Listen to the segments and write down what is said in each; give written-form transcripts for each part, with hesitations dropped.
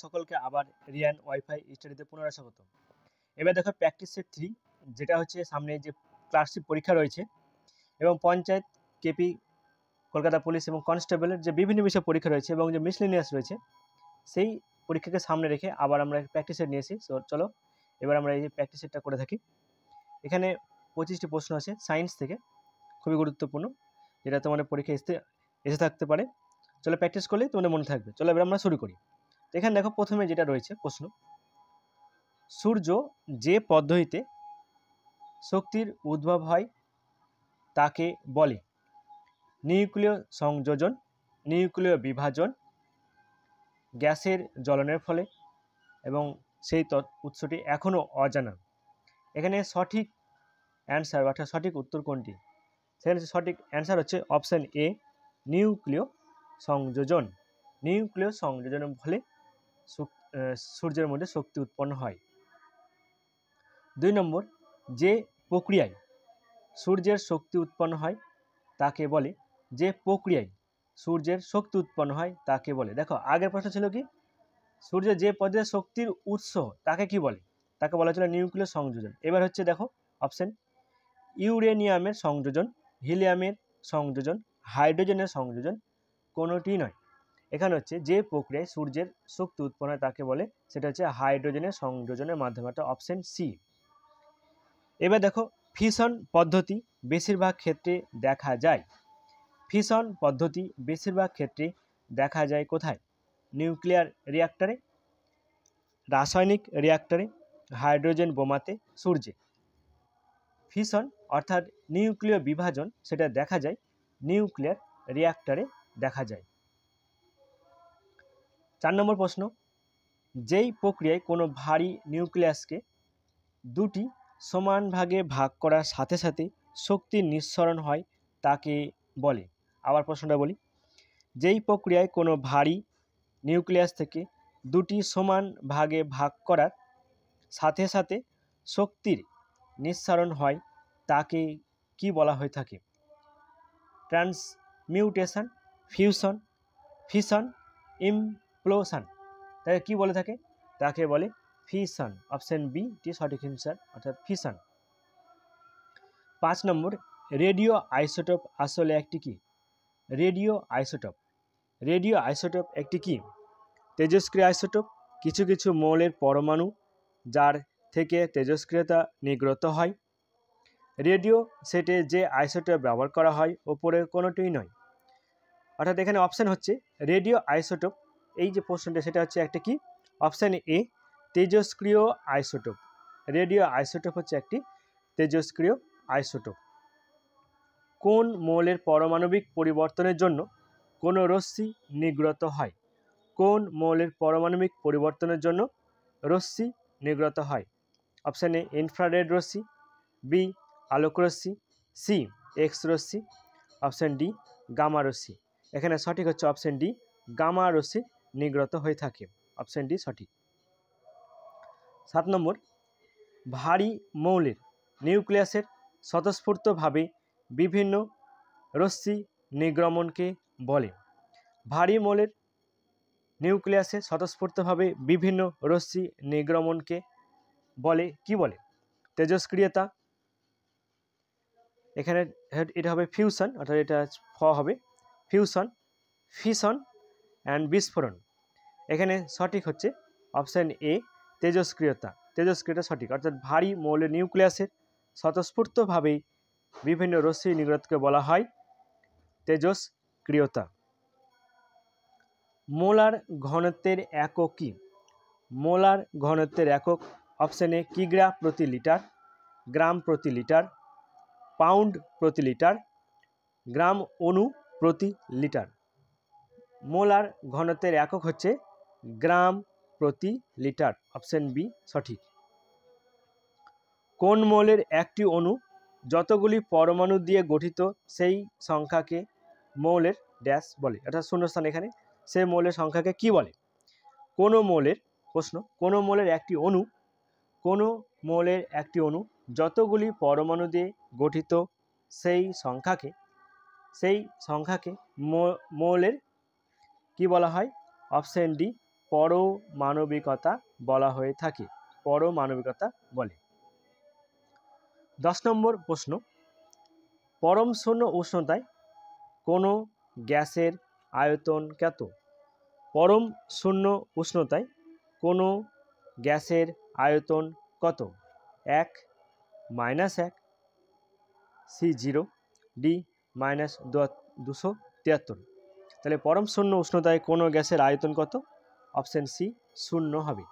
সকলকে আবার রিয়ান ওয়াইফাই স্টাডিতে পুনরায় স্বাগত। এবার দেখো প্র্যাকটিস সেট 3, যেটা হচ্ছে সামনে যে ক্লার্কশিপ পরীক্ষা রয়েছে এবং পঞ্চায়েত, কেপি, কলকাতা পুলিশ এবং কনস্টেবলের যে বিভিন্ন বিষয় পরীক্ষা রয়েছে এবং যে মিসলেনিয়াস রয়েছে, সেই পরীক্ষাকে সামনে রেখে আবার আমরা প্র্যাকটিস সেট নিয়েছি। চলো এবার আমরা এই প্র্যাকটিস সেটটা করে থাকি। এখানে 25টি প্রশ্ন আছে সায়েন্স থেকে, খুবই গুরুত্বপূর্ণ, যেটা তোমাদের পরীক্ষা এসে থাকতে পারে। চলো প্র্যাকটিস করলে তোমাদের মনে থাকবে। চলো এবার আমরা শুরু করি। এখানে দেখো প্রথমে যেটা রয়েছে প্রশ্ন, সূর্য যে পদ্ধতিতে শক্তির উদ্ভব হয় তাকে বলে নিউক্লিয় সংযোজন, নিউক্লিয় বিভাজন, গ্যাসের জ্বলনের ফলে, এবং সেই উৎসটি এখনও অজানা। এখানে সঠিক অ্যান্সার অর্থাৎ সঠিক উত্তর কোনটি? সেখানে সঠিক অ্যান্সার হচ্ছে অপশান এ, নিউক্লিয় সংযোজন। নিউক্লিয় সংযোজনের ফলে সূর্যের মধ্যে শক্তি উৎপন্ন হয়। 2 নম্বর, যে প্রক্রিয়ায় সূর্যের শক্তি উৎপন্ন হয় তাকে বলে, যে প্রক্রিয়ায় সূর্যের শক্তি উৎপন্ন হয় তাকে বলে। দেখো আগের প্রশ্ন ছিল কি, সূর্যের যে পদ্ধতিতে শক্তির উৎস তাকে কি বলে? তাকে বলা ছিল নিউক্লিয় সংযোজন। এবার হচ্ছে দেখো অপশন, ইউরেনিয়ামের সংযোজন, হিলিয়ামের সংযোজন, হাইড্রোজেনের সংযোজন, কোনোটি নয়। এখানে হচ্ছে যে প্রক্রিয়ায় সূর্যের শক্তি উৎপন্ন হয় তাকে বলে, সেটা হচ্ছে হাইড্রোজেনের সংযোজনের মাধ্যমে, অপশন সি। এবার দেখো ফিশন পদ্ধতি বেশিরভাগ ক্ষেত্রে দেখা যায়। ফিশন পদ্ধতি বেশিরভাগ ক্ষেত্রে দেখা যায় কোথায়? নিউক্লিয়ার রিঅ্যাক্টরে, রাসায়নিক রিঅ্যাক্টরে, হাইড্রোজেন বোমাতে, সূর্যে। ফিশন অর্থাৎ নিউক্লিয় বিভাজন সেটা দেখা যায় নিউক্লিয়ার রিঅ্যাক্টরে দেখা যায়। 4 নম্বর প্রশ্ন, যেই প্রক্রিয়ায় কোনো ভারী নিউক্লিয়াসকে দুটি সমান ভাগে ভাগ করার সাথে সাথে শক্তির নিঃসরণ হয় তাকে বলে। আবার প্রশ্নটা বলি, যেই প্রক্রিয়ায় কোনো ভারী নিউক্লিয়াস থেকে দুটি সমান ভাগে ভাগ করার সাথে সাথে শক্তির নিঃসরণ হয় তাকে কি বলা হয়ে থাকে? ট্রান্সমিউটেশন, ফিউশন, ফিশন, ইমপ্লোশন। তাকে কি বলে থাকে? তাকে বলে ফিশন। অপশন বি টি সঠিক অ্যান্সার, অর্থাৎ ফিশন। 5 নম্বর, রেডিও আইসোটোপ আসলে একটি কি? রেডিও আইসোটোপ, রেডিও আইসোটোপ একটি কি? তেজস্ক্রিয় আইসোটোপ, কিছু কিছু মৌলের পরমাণু যার থেকে তেজস্ক্রিয়তা নির্গত হয়। রেডিও সেটে যে আইসোটোপ ব্যবহার করা হয় ওপরে কোনোটিই নয়। অর্থাৎ এখানে অপশান হচ্ছে রেডিও আইসোটোপ, এই যে প্রশ্নটা সেটা হচ্ছে একটা কি? অপশান এ, তেজস্ক্রিয় আইসোটোপ। রেডিও আইসোটোপ হচ্ছে একটি তেজস্ক্রিয় আইসোটোপ। কোন মৌলের পারমাণবিক পরিবর্তনের জন্য কোনো রশ্মি নির্গত হয়? কোন মৌলের পারমাণবিক পরিবর্তনের জন্য রশ্মি নির্গত হয়? অপশান এ, ইনফ্রারেড রশ্মি, বি, আলোক রশ্মি, সি, এক্স রশ্মি, অপশান ডি, গামা রশ্মি। এখানে সঠিক হচ্ছে অপশান ডি, গামা রশ্মি নির্গত হয়ে থাকে। অপশান ডি সঠিক। 7 নম্বর, ভারী মৌলের নিউক্লিয়াসের স্বতঃস্ফূর্তভাবে বিভিন্ন রশ্মি নির্গমনকে বলে। ভারী মৌলের নিউক্লিয়াসে স্বতঃস্ফূর্তভাবে বিভিন্ন রশ্মি নির্গমনকে বলে কি বলে? তেজস্ক্রিয়তা, এখানে এটা হবে ফিউশন, অর্থাৎ এটা ফ হবে ফিউশন, ফিশন অ্যান্ড বিস্ফোরণ। এখানে সঠিক হচ্ছে অপশান এ, তেজস্ক্রিয়তা। তেজস্ক্রিয়তা সঠিক, অর্থাৎ ভারী মৌলের নিউক্লিয়াসের স্বতঃস্ফূর্তভাবেই বিভিন্ন রশ্মি নির্গতকে বলা হয় তেজস্ক্রিয়তা। মোলার ঘনত্বের একক কি? মোলার ঘনত্বের একক, অপশান এ, কিগ্রা প্রতি লিটার, গ্রাম প্রতি লিটার, পাউন্ড প্রতি লিটার, গ্রাম অণু প্রতি লিটার। মোলার ঘনত্বের একক হচ্ছে গ্রাম প্রতি লিটার। অপশান বি সঠিক। কোন মৌলের একটি অণু যতগুলি পরমাণু দিয়ে গঠিত সেই সংখ্যাকে মৌলের ড্যাশ বলে? অর্থাৎ শূন্যস্থান, এখানে সেই মৌলের সংখ্যাকে কি বলে? কোন মৌলের, প্রশ্ন, কোন মৌলের একটি অণু, কোন মৌলের একটি অণু যতগুলি পরমাণু দিয়ে গঠিত সেই সংখ্যাকে মৌলের কি বলা হয়? অপশান ডি, পরমাণবিকতা বলা হয়ে থাকে? পরমাণবিকতা বলে। 10 নম্বর প্রশ্ন, পরম শূন্য উষ্ণতায় কোনো গ্যাসের আয়তন কত? পরম শূন্য উষ্ণতায় কোনো গ্যাসের আয়তন কত? 1 -1, সি 0, ডি -273। তাহলে পরম শূন্য উষ্ণতায় কোনো গ্যাসের আয়তন কত? অপশন সি 0 হবে।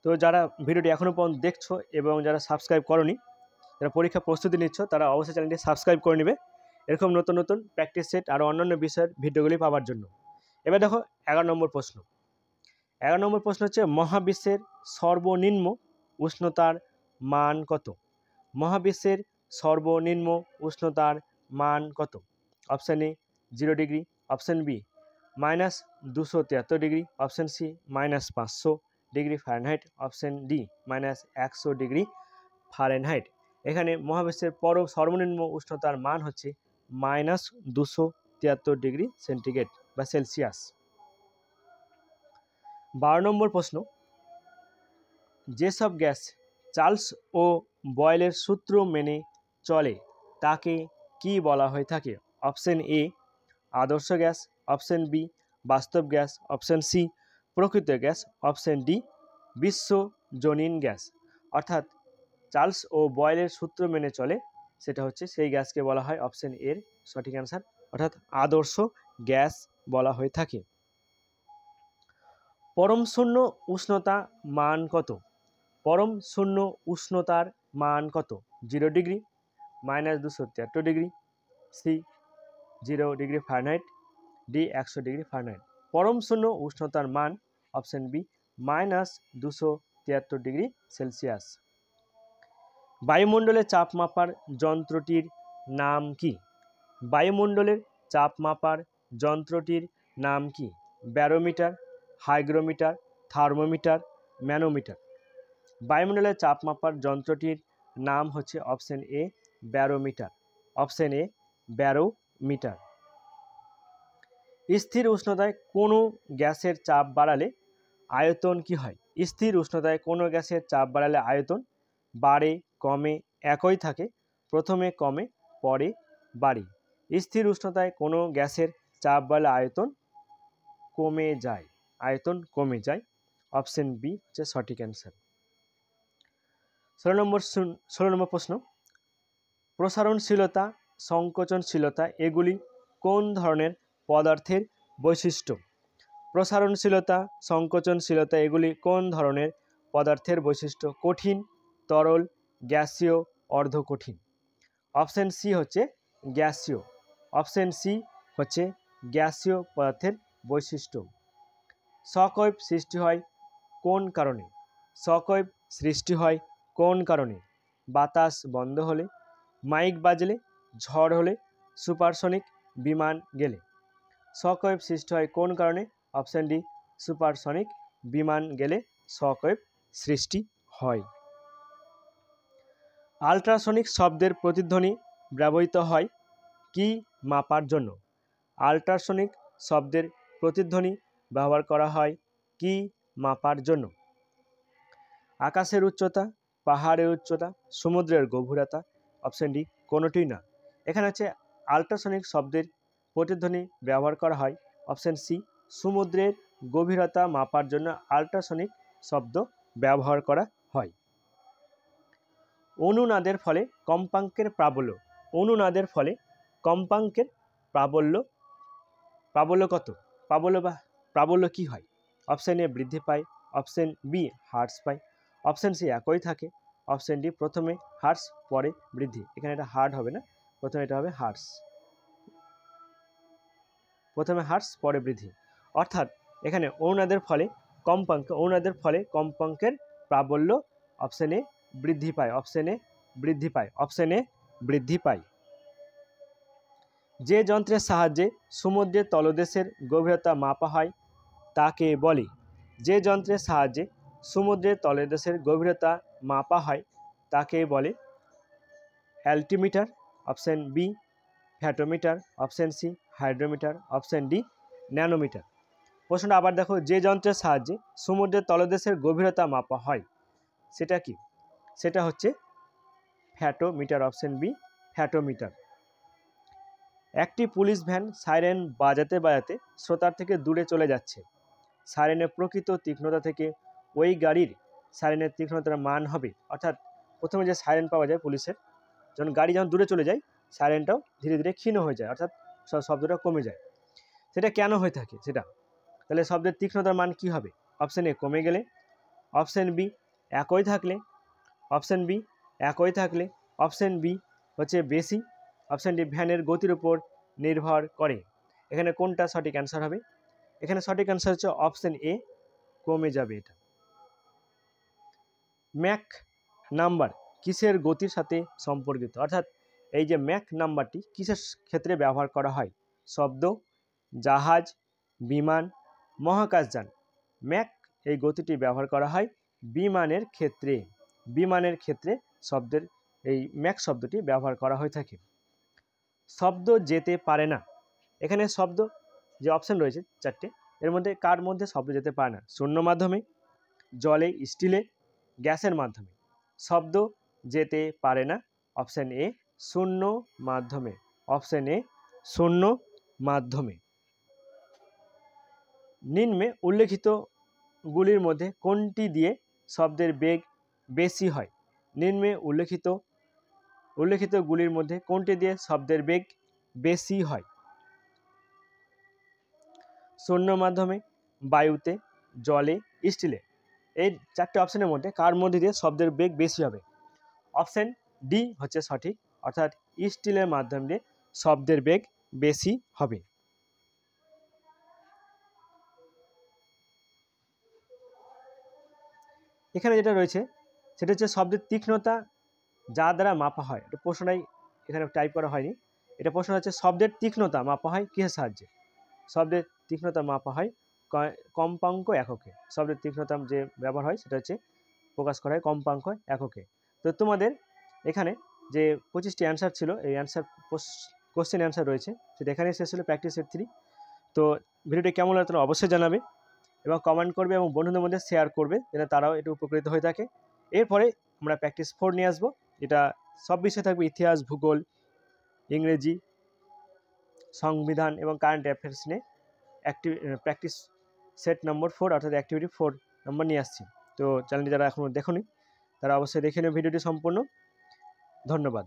তো যারা ভিডিওটি এখনও পর্যন্ত দেখছো এবং যারা সাবস্ক্রাইব করনি, যারা পরীক্ষা প্রস্তুতি নিচ্ছ, তারা অবশ্যই চ্যানেলটি সাবস্ক্রাইব করে নেবে এরকম নতুন নতুন প্র্যাকটিস সেট আর অন্যান্য বিষয়ের ভিডিওগুলি পাওয়ার জন্য। এবার দেখো 11 নম্বর প্রশ্ন। 11 নম্বর প্রশ্ন হচ্ছে, মহাবিশ্বের সর্বনিম্ন উষ্ণতার মান কত? মহাবিশ্বের সর্বনিম্ন উষ্ণতার মান কত? Option A 0 degree, option B -273 degree, option C -500 degree Fahrenheit, option D -100 degree Fahrenheit. এখানে মহাবিশ্বের সর্বনিম্ন উষ্ণতার মান হচ্ছে -273 ডিগ্রি সেন্টিগ্রেড বা সেলসিয়াস। 12 নম্বর প্রশ্ন, যেসব গ্যাস চার্লস ও বয়েলের সূত্র মেনে চলে তাকে কি বলা হয়ে থাকে? অপশন এ আদর্শ গ্যাস, অপশন বি বাস্তব গ্যাস, অপশন সি প্রকৃত গ্যাস, অপশন ডি বিশ্বজনীন গ্যাস। অর্থাৎ চার্লস ও বয়েলের সূত্র মেনে চলে সেটা হচ্ছে সেই গ্যাসকে বলা হয় অপশন এর সঠিক অ্যান্সার, অর্থাৎ আদর্শ গ্যাস বলা হয়ে থাকে। পরম শূন্য উষ্ণতা মান কত? পরম শূন্য উষ্ণতার মান কত? 0 degree, -273 degree, C 0 degree Fahrenheit, D 100 degree Fahrenheit. পরম শূন্য উষ্ণতার মান অপশন বি -273 ডিগ্রি সেলসিয়াস। বায়ুমণ্ডলের চাপ মাপার যন্ত্রটির নাম কি? বায়ুমণ্ডলের চাপ মাপার যন্ত্রটির নাম কি? Barometer, hygrometer, thermometer, manometer. বায়ুমণ্ডলের চাপ মাপার যন্ত্রটির নাম হচ্ছে option A barometer, option A barometer. স্থির উষ্ণতায় কোনো গ্যাসের চাপ বাড়ালে আয়তন কি হয়? স্থির উষ্ণতায় কোনো গ্যাসের চাপ বাড়ালে আয়তন বাড়ে, কমে, একই থাকে, প্রথমে কমে পরে বাড়ে। স্থির উষ্ণতায় কোনো গ্যাসের চাপ বাড়ালে আয়তন কমে যায়, আয়তন কমে যায়। অপশন বি হচ্ছে সঠিক অ্যান্সার। 16 নম্বর প্রশ্ন, প্রসারণশীলতা, সংকোচনশীলতা এগুলি কোন ধরনের পদার্থের বৈশিষ্ট্য? প্রসারণশীলতা, সংকোচনশীলতা এগুলি কোন ধরনের পদার্থের বৈশিষ্ট্য? কঠিন, তরল, গ্যাসীয়, অর্ধকঠিন। অপশন সি হচ্ছে গ্যাসীয়, অপশন সি হচ্ছে গ্যাসীয় পদার্থের বৈশিষ্ট্য। শকওয়েভ সৃষ্টি হয় কোন কারণে? শকওয়েভ সৃষ্টি হয় কোন কারণে? বাতাস বন্ধ হলে, মাইক বাজলে, ঝড় হলে, সুপারসনিক বিমান গেলে। শকওয়েভ সৃষ্টি হয় কোন কারণে? অপশন ডি সুপারসনিক বিমান গেলে শকওয়েভ সৃষ্টি হয়। আল্ট্রাসনিক শব্দের প্রতিধ্বনি ব্যবহৃত হয় কি মাপার জন্য? আল্ট্রাসনিক শব্দের প্রতিধ্বনি ব্যবহার করা হয় কি মাপার জন্য? আকাশের উচ্চতা, পাহাড়ের উচ্চতা, সমুদ্রের গভীরতা, অপশন ডি কোনোটিই না। এখানে হচ্ছে আল্ট্রাসনিক শব্দের প্রতিধ্বনি ব্যবহার করা হয় অপশন সি সমুদ্রের গভীরতা মাপার জন্য আল্ট্রাসনিক শব্দ ব্যবহার করা হয়। অনুনাদের ফলে কম্পাঙ্কের প্রাবল্য, অনুনাদের ফলে কম্পাঙ্কের প্রাবল্য কত? প্রাবল্য কি হয়? অপশন এ বৃদ্ধি পায়, অপশন বি হ্রাস পায়, অপশন সি একই থাকে, অপশন ডি প্রথমে হ্রাস পরে বৃদ্ধি। এখানে এটা হার্ড হবে না, প্রথমে এটা হবে হ্রাস, প্রথমে হ্রাস পরে বৃদ্ধি। অর্থাৎ এখানে অনুনাদের ফলে কম্পাঙ্কের প্রাবল্য অপশন এ বৃদ্ধি পায়, অপশন এ বৃদ্ধি পায়, অপশন এ বৃদ্ধি পায়। যে যন্ত্রের সাহায্যে সমুদ্রের তলদেশের গভীরতা মাপা হয় তাকে বলে? যে যন্ত্রের সাহায্যে সমুদ্রের তলদেশের গভীরতা মাপা হয় তাকে বলে? Altimeter, option B fathometer, option C hydrometer, option D nanometre. প্রশ্নটা আবার দেখো, যে যন্ত্রের সাহায্যে সমুদ্রের তলদেশের গভীরতা মাপা হয় সেটা কি? সেটা হচ্ছে ফ্যাটোমিটার, অপশন বি ফ্যাটোমিটার। একটি পুলিশ ভ্যান সাইরেন বাজাতে বাজাতে শ্রোতার থেকে দূরে চলে যাচ্ছে। সাইরেনের প্রকৃত তীক্ষ্ণতা থেকে ওই গাড়ির সাইরেনের তীক্ষ্ণতার মান হবে, অর্থাৎ প্রথমে যে সাইরেন পাওয়া যায় পুলিশের, যখন গাড়ি যখন দূরে চলে যায় সাইরেনটাও ধীরে ধীরে ক্ষীণ হয়ে যায়, অর্থাৎ শব্দটা কমে যায়। সেটা কেন হয়ে থাকে সেটা? তাহলে শব্দের তীক্ষ্ণতার মান কি হবে? অপশন এ কমে গেলে, অপশন বি একই থাকলে, অপশন বি একই থাকলে, অপশন বি হচ্ছে বেশি, অপশন ডি ভ্যানের গতির উপর নির্ভর করে। এখানে কোনটা সঠিক অ্যান্সার হবে? এখানে সঠিক অ্যান্সার হচ্ছে অপশন এ, কমে যাবে এটা। ম্যাক নাম্বার কিসের গতির সাথে সম্পর্কিত? অর্থাৎ এই যে ম্যাক নাম্বারটি কিসের ক্ষেত্রে ব্যবহার করা হয়? শব্দ, জাহাজ, বিমান, মহাকাশযান। ম্যাক এই গতিটি ব্যবহার করা হয় বিমানের ক্ষেত্রে। বিমানের ক্ষেত্রে শব্দের এই ম্যাক শব্দটি ব্যবহার করা হয়ে থাকে। শব্দ যেতে পারে না, এখানে শব্দ যে অপশন রয়েছে চারটে, এর মধ্যে কার মধ্যে শব্দ যেতে পারে না? শূন্য মাধ্যমে, জলে, স্টিলে, গ্যাসের মাধ্যমে। শব্দ যেতে পারে না, অপশন এ শূন্য মাধ্যমে, অপশন এ শূন্য মাধ্যমে। নিম্নে উল্লেখিতগুলির মধ্যে কোনটি দিয়ে শব্দের বেগ বেশি হয়? নিম্নে উল্লেখিতগুলির মধ্যে কোনটি দিয়ে শব্দের বেগ বেশি হয়? শূন্য মাধ্যমে, বায়ুতে, জলে, স্টিলে। এই চারটে অপশনের মধ্যে কার মধ্যে দিয়ে শব্দের বেগ বেশি হবে? অপশন ডি হচ্ছে সঠিক, অর্থাৎ স্টিলের মাধ্যম দিয়ে শব্দের বেগ বেশি হবে। এখানে যেটা রয়েছে সেটা হচ্ছে শব্দের তীক্ষ্ণতা যা দ্বারা মাপা হয়। এটা প্রশ্নটাই এখানে টাইপ করা হয়নি, এটা প্রশ্ন হচ্ছে শব্দের তীক্ষ্ণতা মাপা হয় কিসের সাহায্যে? শব্দের তীক্ষ্ণতা মাপা হয় কম্পাঙ্ক এককে। শব্দের তীক্ষ্ণতা যে ব্যবহার হয় সেটা হচ্ছে প্রকাশ করা হয় কম্পাঙ্ক এককে। তো তোমাদের এখানে যে 25টি অ্যান্সার ছিল, এই কোশ্চেন অ্যান্সার রয়েছে, সেটা এখানেই শেষ হলো প্র্যাকটিস সেট 3। তো ভিডিওটি কেমন লাগে তোমরা অবশ্যই জানাবে এবং কমেন্ট করবে এবং বন্ধুদের মধ্যে শেয়ার করবে যেন তারাও একটু উপকৃত হয়ে থাকে। এরপরে আমরা প্র্যাকটিস 4 নিয়ে আসবো, এটা সব বিষয় থাকবে, ইতিহাস, ভূগোল, ইংরেজি, সংবিধান এবং কারেন্ট অ্যাফেয়ার্স নিয়ে প্র্যাকটিস সেট নম্বর 4 অর্থাৎ অ্যাক্টিভিটি 4 নম্বর নিয়ে আসছি। তো চ্যানেলটি যারা এখনও দেখোনি তারা অবশ্যই দেখে নেবে ভিডিওটি সম্পূর্ণ। ধন্যবাদ।